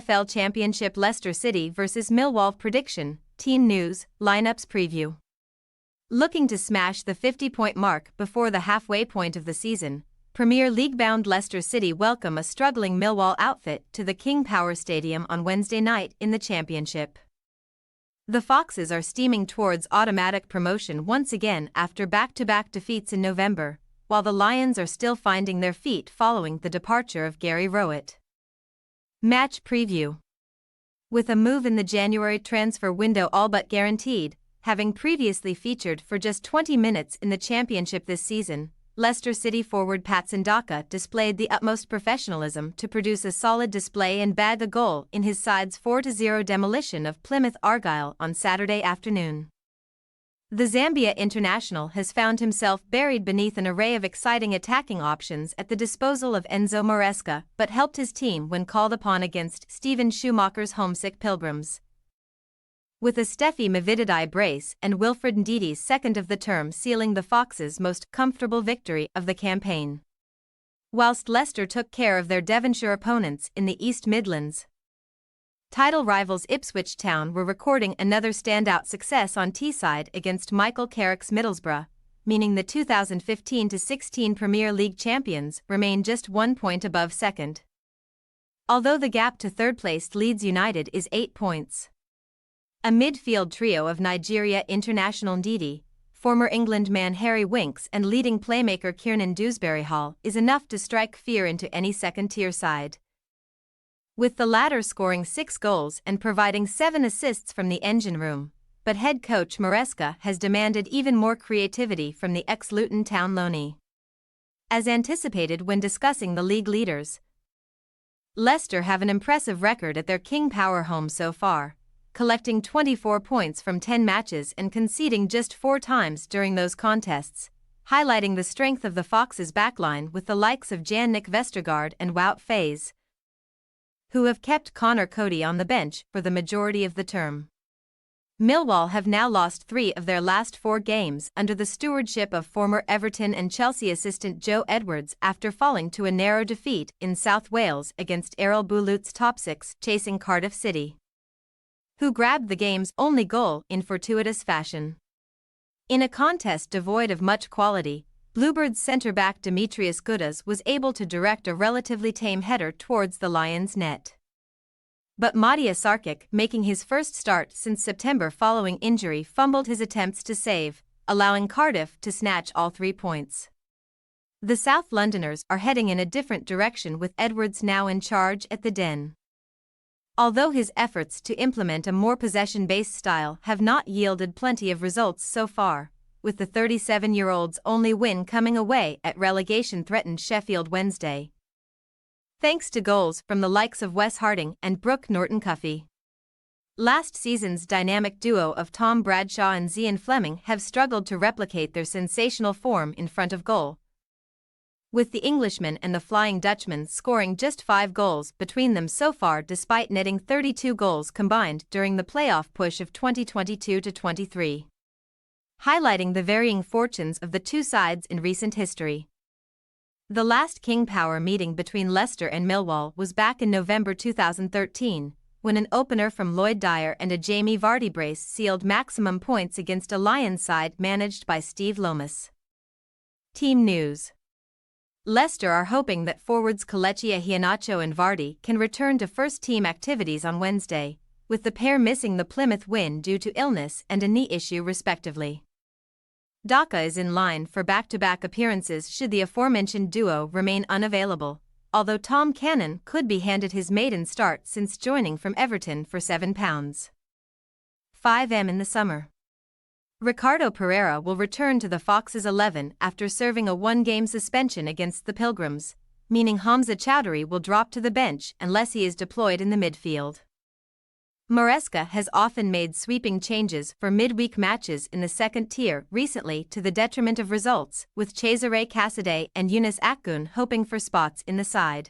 EFL Championship Leicester City vs Millwall prediction, team news, lineups preview. Looking to smash the 50-point mark before the halfway point of the season, Premier League-bound Leicester City welcome a struggling Millwall outfit to the King Power Stadium on Wednesday night in the Championship. The Foxes are steaming towards automatic promotion once again after back-to-back defeats in November, while the Lions are still finding their feet following the departure of Gary Rowett. Match preview. With a move in the January transfer window all but guaranteed, having previously featured for just 20 minutes in the Championship this season, Leicester City forward Patson Daka displayed the utmost professionalism to produce a solid display and bag a goal in his side's 4-0 demolition of Plymouth Argyle on Saturday afternoon. The Zambia international has found himself buried beneath an array of exciting attacking options at the disposal of Enzo Maresca, but helped his team when called upon against Steven Schumacher's homesick Pilgrims. With a Steffi Mavididi brace and Wilfred Ndidi's second of the term sealing the Foxes' most comfortable victory of the campaign. Whilst Leicester took care of their Devonshire opponents in the East Midlands. Title rivals Ipswich Town were recording another standout success on Teesside against Michael Carrick's Middlesbrough, meaning the 2015-16 Premier League champions remain just 1 point above second. Although the gap to third-placed Leeds United is 8 points. A midfield trio of Nigeria international Ndidi, former England man Harry Winks and leading playmaker Kiernan Dewsbury-Hall is enough to strike fear into any second-tier side. With the latter scoring 6 goals and providing 7 assists from the engine room, but head coach Maresca has demanded even more creativity from the ex-Luton Town loanee. As anticipated when discussing the league leaders, Leicester have an impressive record at their King Power home so far, collecting 24 points from 10 matches and conceding just 4 times during those contests, highlighting the strength of the Foxes' backline with the likes of Jan-Nick Vestergaard and Wout Faes, who have kept Connor Cody on the bench for the majority of the term. Millwall have now lost 3 of their last 4 games under the stewardship of former Everton and Chelsea assistant Joe Edwards after falling to a narrow defeat in South Wales against Errol Bulut's top 6 chasing Cardiff City, who grabbed the game's only goal in fortuitous fashion. In a contest devoid of much quality, Bluebirds centre-back Demetrius Gudas was able to direct a relatively tame header towards the Lions' net. But Matia Sarkic, making his first start since September following injury, fumbled his attempts to save, allowing Cardiff to snatch all 3 points. The South Londoners are heading in a different direction with Edwards now in charge at the Den. Although his efforts to implement a more possession-based style have not yielded plenty of results so far, with the 37-year-old's only win coming away at relegation-threatened Sheffield Wednesday, thanks to goals from the likes of Wes Harding and Brooke Norton-Cuffy. Last season's dynamic duo of Tom Bradshaw and Zian Fleming have struggled to replicate their sensational form in front of goal, with the Englishman and the Flying Dutchman scoring just 5 goals between them so far despite netting 32 goals combined during the playoff push of 2022-23. Highlighting the varying fortunes of the two sides in recent history. The last King Power meeting between Leicester and Millwall was back in November 2013, when an opener from Lloyd Dyer and a Jamie Vardy brace sealed maximum points against a Lions side managed by Steve Lomas. Team news. Leicester are hoping that forwards Kelechi Iheanacho and Vardy can return to first-team activities on Wednesday, with the pair missing the Plymouth win due to illness and a knee issue respectively. Daka is in line for back-to-back appearances should the aforementioned duo remain unavailable, although Tom Cannon could be handed his maiden start since joining from Everton for £7.5m in the summer. Ricardo Pereira will return to the Foxes 11 after serving a 1-game suspension against the Pilgrims, meaning Hamza Chowdhury will drop to the bench unless he is deployed in the midfield. Maresca has often made sweeping changes for midweek matches in the second tier recently to the detriment of results, with Cesare Casadei and Yunus Akgun hoping for spots in the side.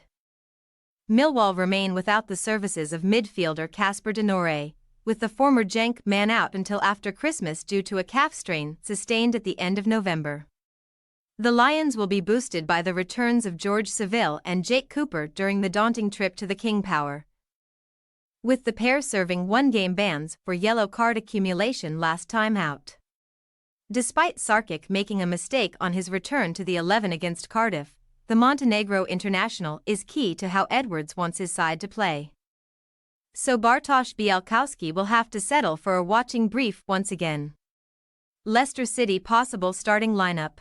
Millwall remain without the services of midfielder Casper Denore, with the former Genk man out until after Christmas due to a calf strain sustained at the end of November. The Lions will be boosted by the returns of George Saville and Jake Cooper during the daunting trip to the King Power. with the pair serving one-game bans for yellow card accumulation last time out. Despite Sarkic making a mistake on his return to the 11 against Cardiff, the Montenegro international is key to how Edwards wants his side to play. So Bartosz Białkowski will have to settle for a watching brief once again. Leicester City possible starting lineup: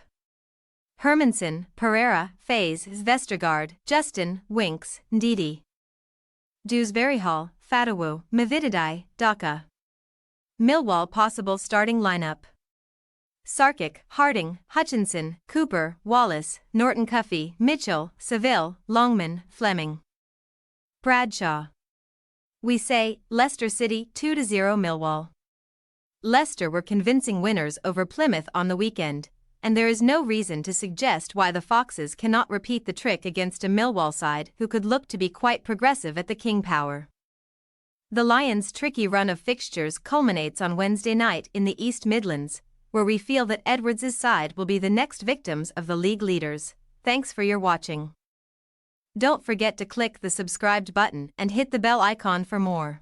Hermansen, Pereira, Faes, Vestergaard, Justin, Winks, Ndidi, Dewsbury-Hall, Fatawu, Mavididai, Daka. Millwall possible starting lineup: Sarkic, Harding, Hutchinson, Cooper, Wallace, Norton Cuffy, Mitchell, Seville, Longman, Fleming, Bradshaw. We say, Leicester City 2-0 Millwall. Leicester were convincing winners over Plymouth on the weekend, and there is no reason to suggest why the Foxes cannot repeat the trick against a Millwall side who could look to be quite progressive at the King Power. The Lions' tricky run of fixtures culminates on Wednesday night in the East Midlands, where we feel that Edwards' side will be the next victims of the league leaders. Thanks for your watching. Don't forget to click the subscribed button and hit the bell icon for more.